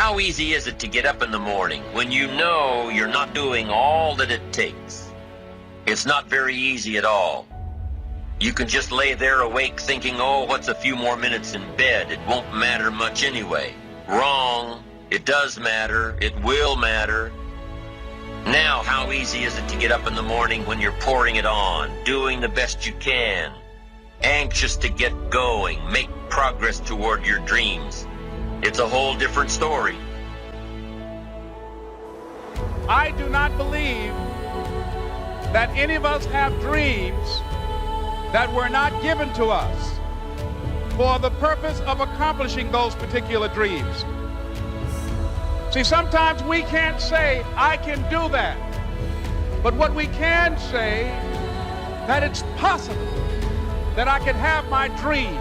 How easy is it to get up in the morning when you know you're not doing all that it takes? It's not very easy at all. You can just lay there awake thinking, oh, what's a few more minutes in bed? It won't matter much anyway. Wrong. It does matter. It will matter. Now, how easy is it to get up in the morning when you're pouring it on, doing the best you can, anxious to get going, make progress toward your dreams? It's a whole different story. I do not believe that any of us have dreams that were not given to us for the purpose of accomplishing those particular dreams. See, sometimes we can't say, I can do that. But what we can say, that it's possible that I can have my dream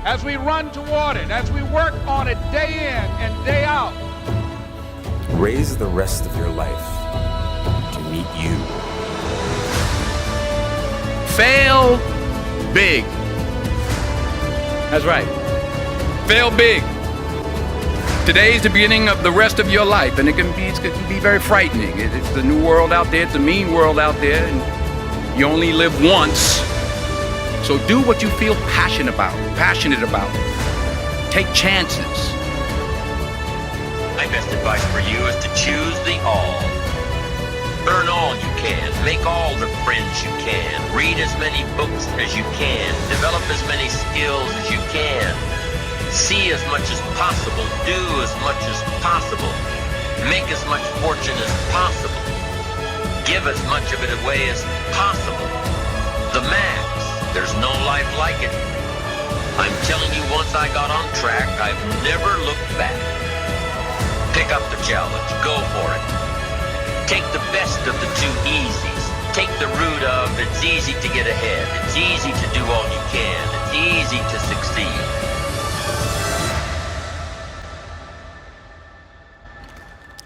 as we run toward it, as we work on it day in and day out. Raise the rest of your life to meet you. Fail big. That's right. Fail big. Today's the beginning of the rest of your life, and it can be very frightening. It's the new world out there. It's a mean world out there, and you only live once. So do what you feel passionate about. Take chances. My best advice for you is to choose the all. Earn all you can. Make all the friends you can. Read as many books as you can. Develop as many skills as you can. See as much as possible. Do as much as possible. Make as much fortune as possible. Give as much of it away as possible. The max. There's no life like it. I'm telling you, once I got on track, I've never looked back. Pick up the challenge. Go for it. Take the best of the two easies. Take the route of it's easy to get ahead. It's easy to do all you can. It's easy to succeed.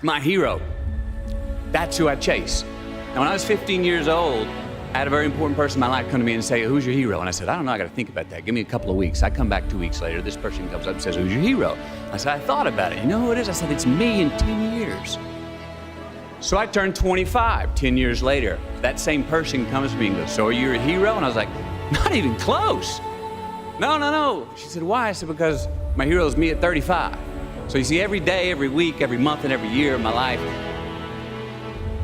My hero. That's who I chase. Now, when I was 15 years old, I had a very important person in my life come to me and say, who's your hero? And I said, I don't know, I gotta think about that. Give me a couple of weeks. I come back 2 weeks later, this person comes up and says, who's your hero? I said, I thought about it. You know who it is? I said, it's me in 10 years. So I turned 25, 10 years later. That same person comes to me and goes, so are you a hero? And I was like, not even close. No. She said, why? I said, because my hero is me at 35. So you see, every day, every week, every month, and every year of my life,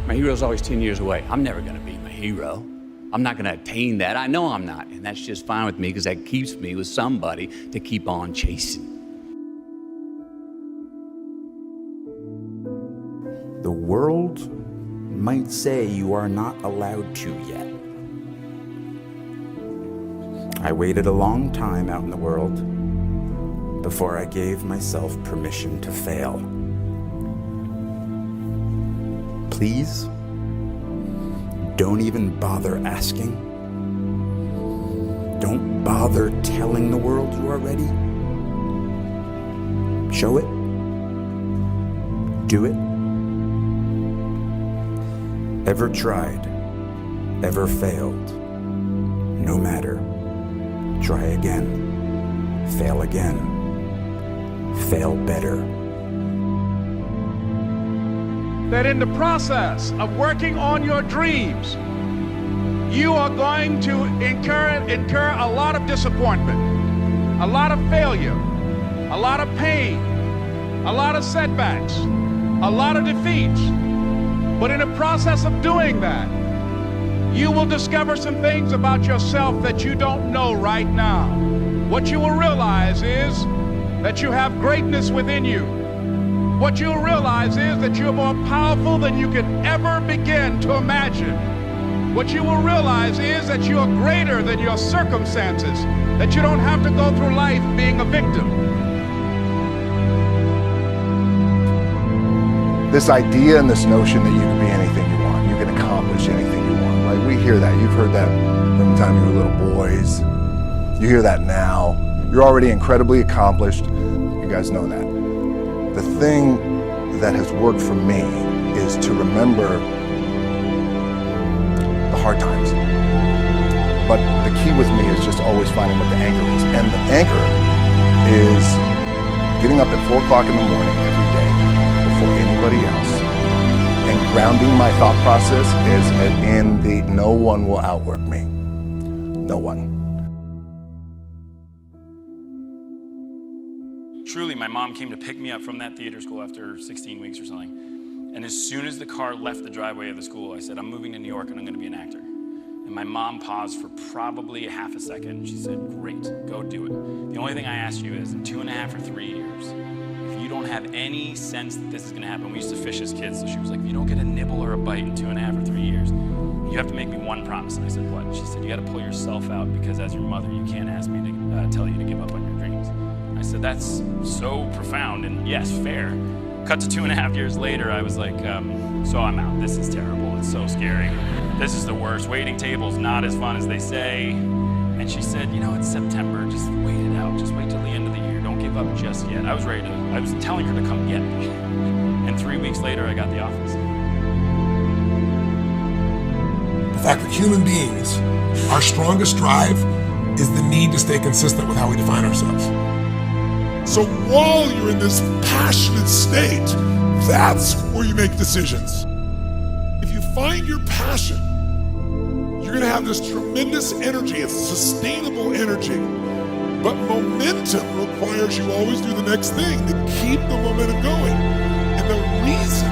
my hero's always 10 years away. I'm never gonna be my hero. I'm not gonna attain that. I know I'm not, and that's just fine with me because that keeps me with somebody to keep on chasing. The world might say you are not allowed to yet. I waited a long time out in the world before I gave myself permission to fail. Please, don't even bother asking. Don't bother telling the world you are ready. Show it. Do it. Ever tried, ever failed, no matter. Try again, fail again, fail better. That in the process of working on your dreams, you are going to incur a lot of disappointment, a lot of failure, a lot of pain, a lot of setbacks, a lot of defeats. But in the process of doing that, you will discover some things about yourself that you don't know right now. What you will realize is that you have greatness within you. What you'll realize is that you're more powerful than you could ever begin to imagine. What you will realize is that you are greater than your circumstances, that you don't have to go through life being a victim. This idea and this notion that you can be anything you want, you can accomplish anything you want, right? We hear that. You've heard that from the time you were little boys. You hear that now. You're already incredibly accomplished. You guys know that. The thing that has worked for me is to remember the hard times. But the key with me is just always finding what the anchor is. And the anchor is getting up at 4 o'clock in the morning every day before anybody else. And grounding my thought process is in the no one will outwork me. No one. Truly, my mom came to pick me up from that theater school after 16 weeks or something. And as soon as the car left the driveway of the school, I said, I'm moving to New York and I'm gonna be an actor. And my mom paused for probably a half a second. And she said, great, go do it. The only thing I ask you is in 2.5 or 3 years, if you don't have any sense that this is gonna happen, we used to fish as kids, so she was like, if you don't get a nibble or a bite in 2.5 or 3 years, you have to make me one promise. And I said, what? She said, you gotta pull yourself out because as your mother, you can't ask me to tell you to give up on your dreams. I said, that's so profound and yes, fair. Cut to 2.5 years later, I was like, so I'm out. This is terrible. It's so scary. This is the worst. Waiting tables, not as fun as they say. And she said, you know, it's September. Just wait it out. Just wait till the end of the year. Don't give up just yet. I was telling her to come get me. And 3 weeks later, I got the office. The fact that human beings, our strongest drive is the need to stay consistent with how we define ourselves. So while you're in this passionate state, that's where you make decisions. If you find your passion, you're gonna have this tremendous energy. It's sustainable energy. But momentum requires you always do the next thing to keep the momentum going. And the reason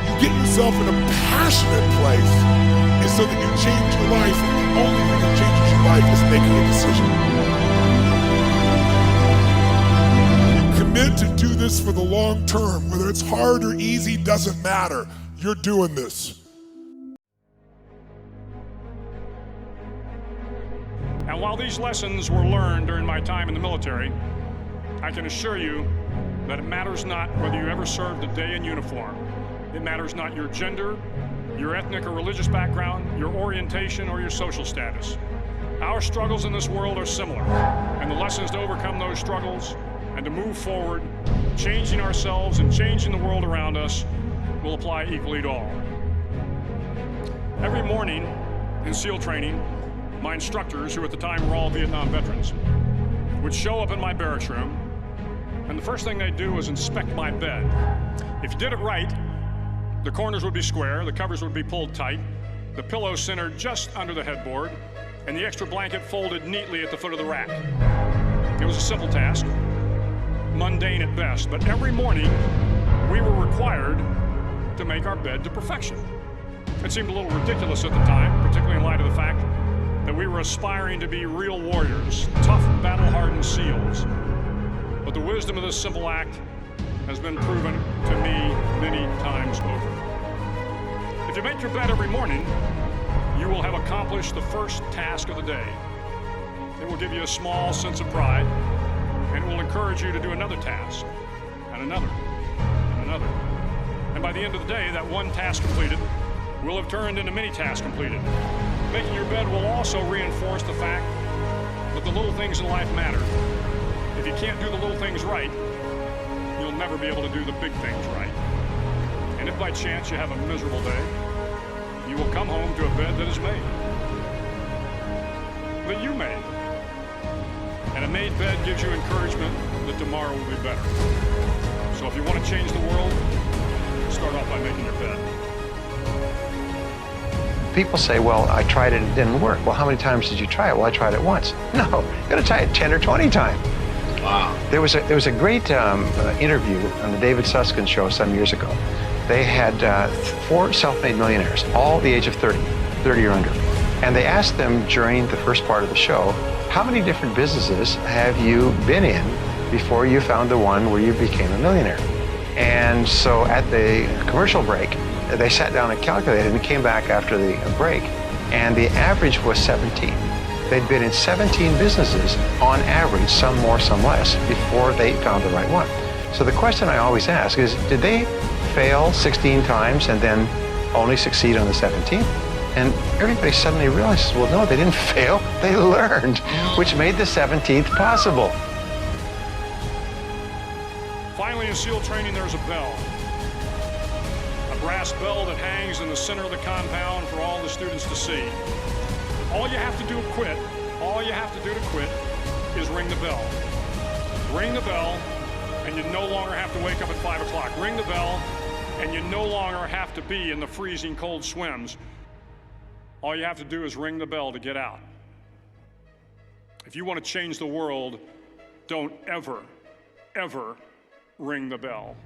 you get yourself in a passionate place is so that you change your life. And the only thing that changes your life is making a decision. Commit to do this for the long term. Whether it's hard or easy, doesn't matter. You're doing this. And while these lessons were learned during my time in the military, I can assure you that it matters not whether you ever served a day in uniform. It matters not your gender, your ethnic or religious background, your orientation, or your social status. Our struggles in this world are similar, and the lessons to overcome those struggles and to move forward, changing ourselves and changing the world around us will apply equally to all. Every morning in SEAL training, my instructors, who at the time were all Vietnam veterans, would show up in my barracks room, and the first thing they'd do was inspect my bed. If you did it right, the corners would be square, the covers would be pulled tight, the pillow centered just under the headboard, and the extra blanket folded neatly at the foot of the rack. It was a simple task, mundane at best, but every morning we were required to make our bed to perfection. It seemed a little ridiculous at the time, particularly in light of the fact that we were aspiring to be real warriors, tough, battle-hardened SEALs. But the wisdom of this simple act has been proven to me many times over. If you make your bed every morning, you will have accomplished the first task of the day. It will give you a small sense of pride, and it will encourage you to do another task, and another, and another. And by the end of the day, that one task completed will have turned into many tasks completed. Making your bed will also reinforce the fact that the little things in life matter. If you can't do the little things right, you'll never be able to do the big things right. And if by chance you have a miserable day, you will come home to a bed that is made, that you made. And a made bed gives you encouragement that tomorrow will be better. So if you want to change the world, start off by making your bed. People say, well, I tried it, it didn't work. Well, how many times did you try it? Well, I tried it once. No, you gotta try it 10 or 20 times. Wow. There was a great interview on the David Susskind show some years ago. They had 4 self-made millionaires, all the age of 30 or under. And they asked them during the first part of the show, how many different businesses have you been in before you found the one where you became a millionaire? And so at the commercial break, they sat down and calculated and came back after the break, and the average was 17. They'd been in 17 businesses on average, some more, some less, before they found the right one. So the question I always ask is, did they fail 16 times and then only succeed on the 17th? And everybody suddenly realizes, well, no, they didn't fail, they learned, which made the 17th possible. Finally, in SEAL training, there's a bell. A brass bell that hangs in the center of the compound for all the students to see. All you have to do to quit is ring the bell. Ring the bell, and you no longer have to wake up at 5 o'clock. Ring the bell, and you no longer have to be in the freezing cold swims. All you have to do is ring the bell to get out. If you want to change the world, don't ever, ever ring the bell.